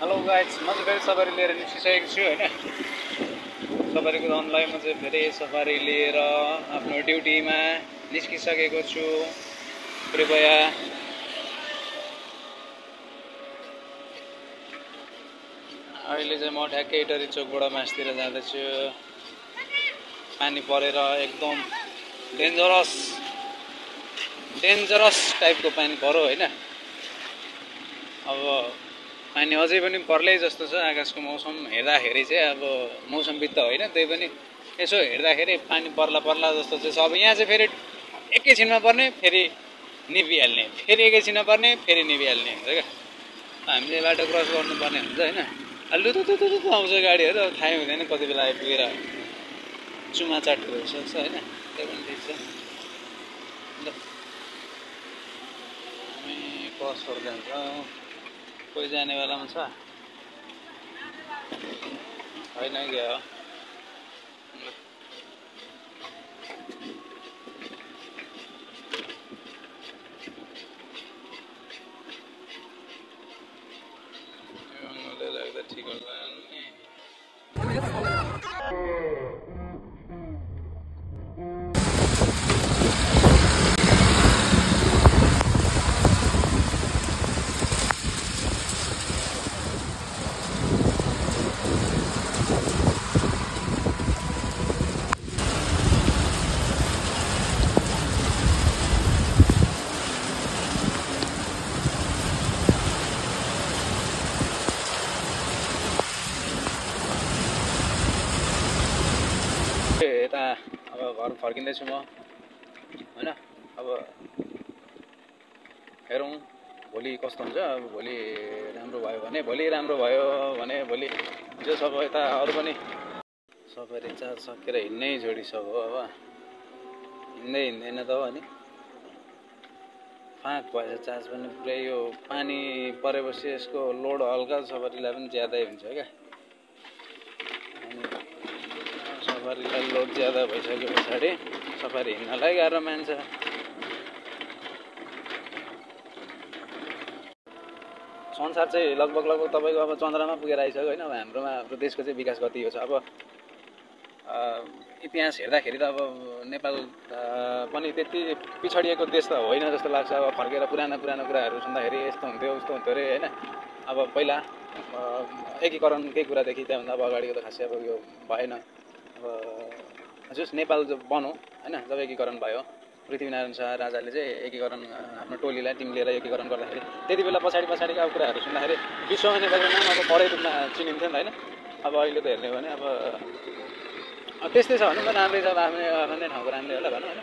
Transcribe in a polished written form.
Hello guys, म चाहिँ फेरि सफारी लिएर निस्किसकेको छु होइन। सफारीको धनलाई म चाहिँ फेरि सफारी लिएर आफ्नो ड्युटीमा निस्किसकेको छु। कृपया अहिले चाहिँ म ठ्याक्कै इटरी चोकबाट मासतिर जाँदैछु। पानी परेर एकदम डेन्जरस टाइपको पानी पर्यो होइन। अब पानी अझै पनि पर्लै जस्तो छ। आकाशको मौसम हेर्दाखेरि चाहिँ अब मौसमविद त होइन, त्यही पनि यसो हेर्दाखेरि पानी पर्ला जस्तो चाहिँ छ। अब यहाँ चाहिँ फेरि एकैछिनमा पर्ने, फेरि निभिहाल्ने, फेरि एकैछिनमा पर्ने, फेरि निभिहाल्ने हुन्छ क्या। हामीले बाटो क्रस गर्नुपर्ने हुन्छ होइन। लुतुतुतुतु आउँछ गाडीहरू, अब थाहै हुँदैन कति बेला आइपुगेर चुमा चाट भइसक्छ होइन। त्यही पनि ठिक छ। हामी क्रस जान्छौँ। कोही जाने बेलामा छ होइन क्या हो। लाग्दा ठिक होला नि। यता अब घर फर्किँदैछु म होइन। अब हेरौँ भोलि कस्तो हुन्छ। अब भोलि राम्रो भयो भने भोलि जो सब यता अरू पनि सफारी चार्ज सकेर हिँड्नै जोडिसक्यो। अब हिँड्दैन त हो अनि फाँक भएछ चार्ज पनि पुरै। यो पानी परेपछि यसको लोड हल्का सफारीलाई पनि ज्यादै हुन्छ क्या। सफारीलाई लोड ज्यादा भइसके पछाडि सफारी हिँड्नलाई गाह्रो मान्छ। संसार चाहिँ लगभग तपाईँको अब चन्द्रमा पुगेर आइसक्यो होइन। अब हाम्रो देशको चाहिँ विकास गति हो छ। अब इतिहास हेर्दाखेरि त अब नेपाल पनि त्यति पिछडिएको देश त होइन जस्तो लाग्छ। अब फर्केर पुराना कुराहरू सुन्दाखेरि यस्तो हुन्थ्यो उस्तो हुन्थ्यो अरे होइन। अब पहिला एकीकरणकै कुरादेखि त्यहाँभन्दा अब अगाडिको त खासै अब यो भएन। अब जस नेपाल बनौँ होइन, जब एकीकरण भयो पृथ्वीनारायण शाह राजाले चाहिँ एकीकरण आफ्नो टोलीलाई टिम लिएर एकीकरण गर्दाखेरि त्यति बेला पछाडिका कुराहरू सुन्दाखेरि विश्वमा नेपालको नाम अब बढै रूपमा चिनिन्थ्यो नि त होइन। अब अहिले त हेर्ने हो भने अब त्यस्तै छ भनौँ न, राम्रै छ। आफ्नै ठाउँको राम्रै होला भनौँ होइन।